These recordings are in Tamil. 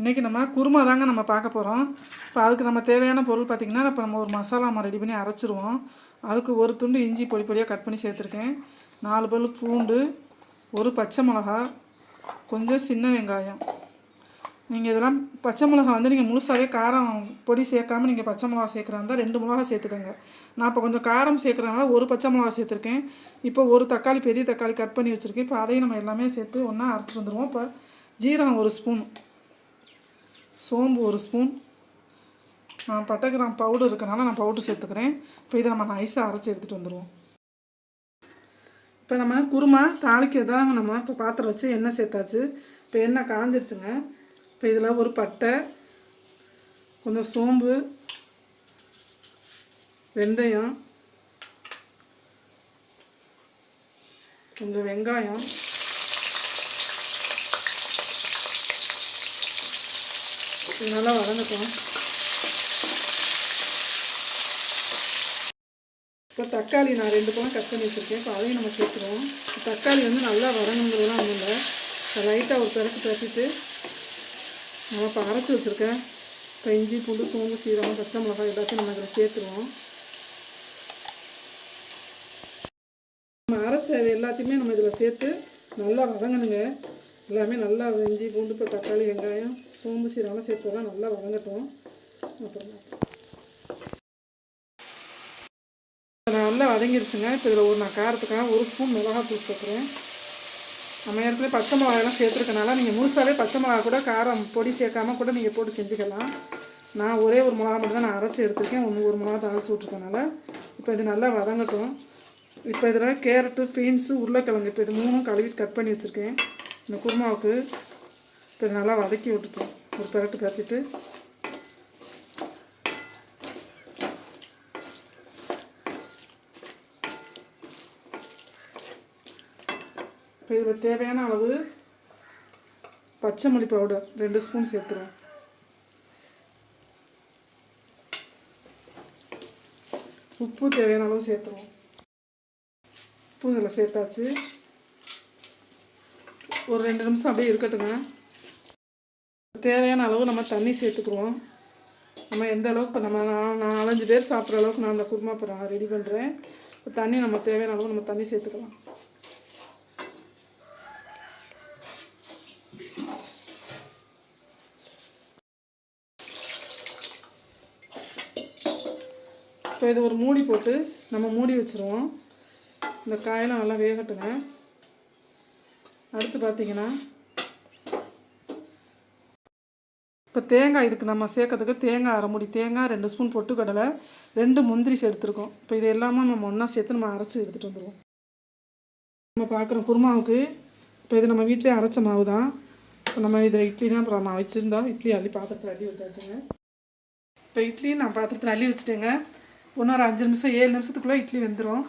இன்றைக்கி நம்ம குருமா தாங்க நம்ம பார்க்க போகிறோம். இப்போ அதுக்கு நம்ம தேவையான பொருள் பார்த்திங்கன்னா, இப்போ நம்ம ஒரு மசாலா ரெடி பண்ணி அரைச்சிருவோம். அதுக்கு ஒரு துண்டு இஞ்சி பொடி பொடியாக கட் பண்ணி சேர்த்துருக்கேன். 4 பல் பூண்டு, ஒரு பச்சை மிளகா, கொஞ்சம் சின்ன வெங்காயம். நீங்கள் இதெல்லாம் பச்சை மிளகா வந்து நீங்கள் முழுசாகவே காரம் பொடி சேர்க்காமல் நீங்கள் பச்சை மிளகா சேர்க்குறா இருந்தால் 2 மிளகா சேர்த்துக்கோங்க. நான் இப்போ கொஞ்சம் காரம் சேர்க்குறதுனால ஒரு பச்சை மிளகா சேர்த்துருக்கேன். இப்போ ஒரு தக்காளி, பெரிய தக்காளி கட் பண்ணி வச்சுருக்கேன். இப்போ அதையும் நம்ம எல்லாமே சேர்த்து ஒன்றா அரைச்சிட்டு வந்துடுவோம். இப்போ ஜீரகம் 1 ஸ்பூன், சோம்பு 1 ஸ்பூன், பட்டை கிராம்பு பவுடர் இருக்கனால நான் பவுடர் சேர்த்துக்கிறேன். இப்போ இதை நம்ம நைஸாக அரைச்சி எடுத்துகிட்டு வந்துடுவோம். இப்போ நம்ம குருமா தாளிக்கிறதாங்க நம்ம இப்போ பாத்திரம் வச்சு எண்ணெய் சேர்த்தாச்சு. இப்போ எண்ணெய் காஞ்சிருச்சுங்க. இப்போ இதில் ஒரு பட்டை, கொஞ்சம் சோம்பு, வெந்தயம், கொஞ்சம் வெங்காயம், இது நல்லா வதங்கட்டும். இப்போ தக்காளி நான் 2 பழம் கட் பண்ணி வச்சுருக்கேன். இப்போ அதையும் நம்ம சேர்த்துருவோம். தக்காளி வந்து நல்லா வதங்குங்கிறதுலாம் ஒன்றும் இல்லை. லைட்டாக ஒரு பரப்பிட்டு நம்ம இப்போ அரைச்சி வச்சுருக்கேன். இப்போ இஞ்சி பூண்டு சோம்பு சீரகம் பச்சை மிளகாய் எல்லாத்தையும் நம்ம இதில் சேர்த்துருவோம். நம்ம அரைச்ச எல்லாத்தையுமே நம்ம இதில் சேர்த்து நல்லா வதங்கணுங்க. எல்லாமே நல்லா இஞ்சி பூண்டு இப்போ தக்காளி வெங்காயம் சோம்பு சீரகம்லாம் சேர்த்துலாம் நல்லா வதங்கட்டும். அப்புறமா நல்லா வதங்கிருச்சுங்க. இப்போ இதில் நான் காரத்துக்காக 1 ஸ்பூன் மிளகாத்தூள் சேர்க்குறேன். நம்ம ஏற்கனவே பச்சை மிளகாயெல்லாம் சேர்த்துருக்கனால நீங்கள் முழுசாகவே பச்சை மிளகா கூட காரம் பொடி சேர்க்காமல் கூட நீங்கள் போட்டு செஞ்சுக்கலாம். நான் ஒரே ஒரு மிளகா மட்டும் தான் நான் அரைச்சி எடுத்துருக்கேன். ஒரு மிளகா அரைச்சி விட்ருக்கனால இப்போ இது நல்லா வதங்கட்டும். இப்போ இதில் கேரட்டு, பீன்ஸு, உருளைக்கிழங்கு இப்போ இது 3 கழுவிட்டு கட் பண்ணி வச்சுருக்கேன் இந்த குருமாவுக்கு. இப்போ இது நல்லா வதக்கி விட்டுட்டோம். ஒரு பரப்பிட்டு இப்போ இதில் தேவையான அளவு பச்சை மல்லி பவுடர் 2 ஸ்பூன் சேர்த்துருவோம். உப்பு தேவையான அளவு சேர்த்துருவோம். உப்பு இதில் சேர்த்தாச்சு. ஒரு 2 நிமிஷம் அப்படியே இருக்கட்டுங்க. தேவையான அளவு நம்ம தண்ணி சேர்த்துக்குருவோம். நம்ம எந்த அளவுக்கு இப்போ நம்ம 4-5 பேர் சாப்பிட்ற அளவுக்கு நான் அந்த குருமா இப்போ நான் ரெடி பண்ணுறேன். இப்போ தண்ணி நம்ம தேவையான அளவு நம்ம தண்ணி சேர்த்துக்கலாம். இப்போ இது ஒரு மூடி போட்டு நம்ம மூடி வச்சுருவோம். இந்த காயெல்லாம் நல்லா வேகட்டுங்க. அடுத்து பார்த்திங்கன்னா இப்போ தேங்காய் இதுக்கு நம்ம சேர்க்கறதுக்கு தேங்காய் 1/2 மூடி தேங்காய், 2 ஸ்பூன் பொட்டுக்கடலை, 2 முந்திரி எடுத்துருக்கோம். இப்போ இது எல்லாமே நம்ம ஒன்றா சேர்த்து நம்ம அரைச்சி எடுத்துகிட்டு வந்துடுவோம். நம்ம பார்க்குற குருமாவுக்கு இப்போ இது நம்ம வீட்டிலே அரைச்ச மாவு தான். இப்போ நம்ம இதில் இட்லி தான் அப்புறம் நான் வச்சுருந்தோம். இட்லி அள்ளி பாத்திரத்தில் அள்ளி வச்சாச்சுங்க. இப்போ இட்லி நான் பாத்திரத்தில் அள்ளி வச்சுட்டேங்க. இன்னொரு 5 நிமிஷம் 7 நிமிஷத்துக்குள்ளே இட்லி வெந்துடும்.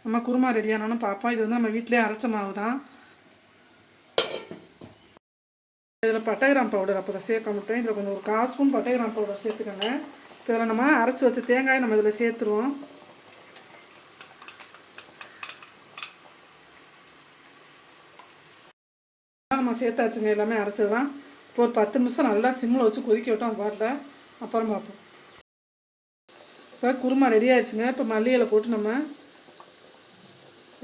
நம்ம குருமா ரெடியானாலும் பார்ப்போம். இது வந்து நம்ம வீட்டிலே அரைச்ச மாவு தான். இதில் பட்டை கிராம்பு பவுடர் அப்போ தான் சேர்க்க மாட்டேன். இதில் கொஞ்சம் ஒரு 1/4 ஸ்பூன் பட்டை கிராம்பு பவுடர் சேர்த்துக்கோங்க. இப்போ இதில் நம்ம அரைச்சி வச்ச தேங்காயை நம்ம இதில் சேர்த்துருவோம். நம்ம சேர்த்தாச்சுங்க. எல்லாமே அரைச்சதுதான். இப்போ ஒரு 10 நிமிஷம் நல்லா சிம்மில் வச்சு கொதிக்க விட்டோம் பாட்டில். அப்புறம் பார்ப்போம். இப்போ குருமா ரெடி ஆகிடுச்சுங்க. இப்போ மல்லி இலை போட்டு நம்ம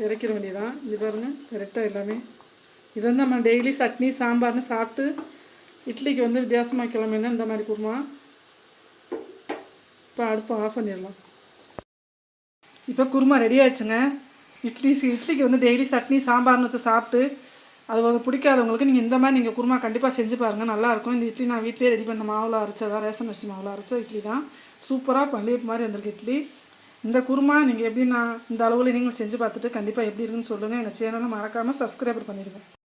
இறக்கிற வேண்டியதான். இது பாருங்கள் கரெக்டாக எல்லாமே. இது வந்து நம்ம டெய்லி சட்னி சாம்பார்னு சாப்பிட்டு இட்லிக்கு வந்து வித்தியாசமாக கிளம்பினா இந்த மாதிரி குருமா. இப்போ அடுப்பை ஆஃப் பண்ணிடலாம். இப்போ குருமா ரெடி ஆகிடுச்சுங்க. இட்லிக்கு வந்து டெய்லி சட்னி சாம்பார்னு வச்சு சாப்பிட்டு அது வந்து பிடிக்காதவங்களுக்கு நீங்கள் இந்த மாதிரி நீங்கள் குருமா கண்டிப்பாக செஞ்சு பாருங்கள். நல்லாயிருக்கும். இந்த இட்லி நான் வீட்டிலே ரெடி பண்ண மாவில் அரைச்சதான், ரேஷன் அரிசி மாவில் அரைச்ச இட்லி தான். சூப்பராக பள்ளியப்பு மாதிரி வந்திருக்கு இட்லி. இந்த குருமா நீங்கள் எப்படி இந்த அளவில் நீங்கள் செஞ்சு பார்த்துட்டு கண்டிப்பாக எப்படி இருக்குன்னு சொல்லுங்கள். எங்கள் சேனலை மறக்காமல் சப்ஸ்கிரைப் பண்ணிடுங்க.